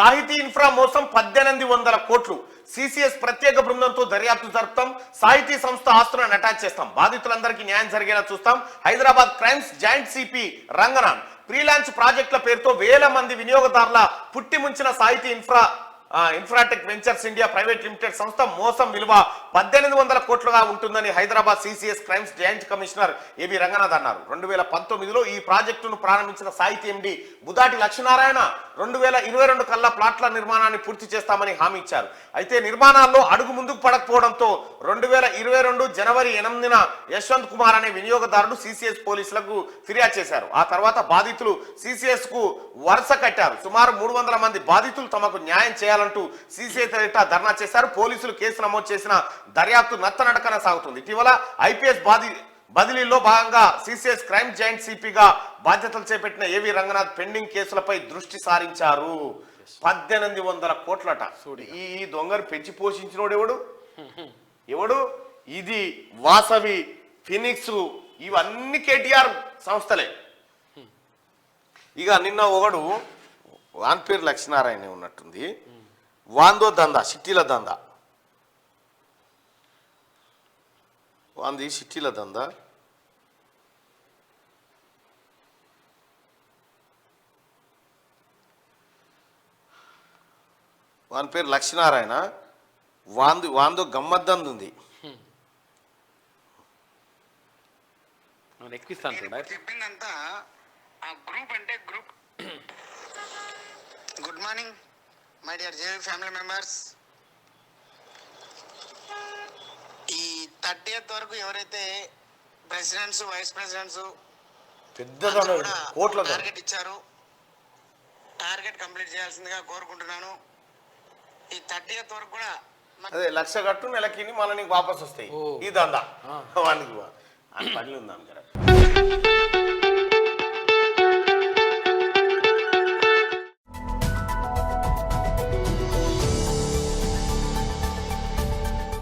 సాహితీ ఇన్ఫ్రా మోసం 1800 కోట్లు. సిసిఎస్ ప్రత్యేక బృందంతో దర్యాప్తు జరుపుతాం. సాహితీ సంస్థ ఆస్తులను అటాచ్ చేస్తాం. బాధితులందరికీ న్యాయం జరిగేలా చూస్తాం. Hyderabad crimes joint CP Ranganath. Freelance ప్రాజెక్టుల పేరుతో వేల మంది వినియోగదారుల పుట్టి ముంచిన Sahiti infratech ventures India private limited సంస్థ మోసం విలువ 1800 కోట్లుగా ఉంటుందని Hyderabad CCS crimes joint commissioner AB Ranganath అన్నారు. 2019లో ఈ ప్రాజెక్టును ప్రారంభించిన సాహితీ ఎండి బుదాటి లక్ష్మీనారాయణ 2022 కల్లా ప్లాట్ల నిర్మాణాన్ని పూర్తి చేస్తామని హామీ ఇచ్చారు. అయితే నిర్మాణాల్లో అడుగు ముందుకు పడకపోవడంతో 2022 జనవరి 8న యశ్వంత్ కుమార్ అనే వినియోగదారుడు సిసిఎస్ పోలీసులకు ఫిర్యాదు చేశారు. ఆ తర్వాత బాధితులు సిసిఎస్ కు వరుస కట్టారు. సుమారు 300 మంది బాధితులు తమకు న్యాయం చేయాలంటూ సిసిఎస్ ఎదుట ధర్నా చేశారు. పోలీసులు కేసు నమోదు చేసిన దర్యాప్తు నత్తనడకన సాగుతుంది. ఇటీవల ఐపీఎస్ బదిలీలో భాగంగా సిసిఎస్ క్రైమ్ జాయింట్ సిపిగా బాధ్యతలు చేపట్టిన ఏవి రంగనాథ్ పెండింగ్ కేసులపై దృష్టి సారించారు. 1800 కోట్లట. ఈ దొంగను పెంచి పోషించినోడు ఎవడు? ఇది వాసవి, ఫినిక్స్, ఇవన్నీ కేటీఆర్ సంస్థలే. ఇక నిన్న ఒకడు వాన్ పేరు లక్ష్మీనారాయణ ఉన్నట్టుంది. వాందో దందా, సిట్టీల దందా, వాంది సిట్టీల దందా. వాని పేరు లక్ష్మీనారాయణ. వాందో గమ్మద్దంది ఉంది. చెప్పిందంతా ఆ గ్రూప్ అంటే group. Good morning my dear JV family members. ఈ 30th వరకు ఎవరైతే ప్రెసిడెంట్స్, వైస్ ప్రెసిడెంట్స్ టార్గెట్ ఇచ్చారు, టార్గెట్ కంప్లీట్ చేయాల్సిందిగా కోరుకుంటున్నాను. ఈ 30th వరకు కూడా అదే 1,00,000 కట్టు, నెలకి మళ్ళీ నీకు వాపస్ వస్తాయి. ఈ దందా వానికి పని ఉందాం జర.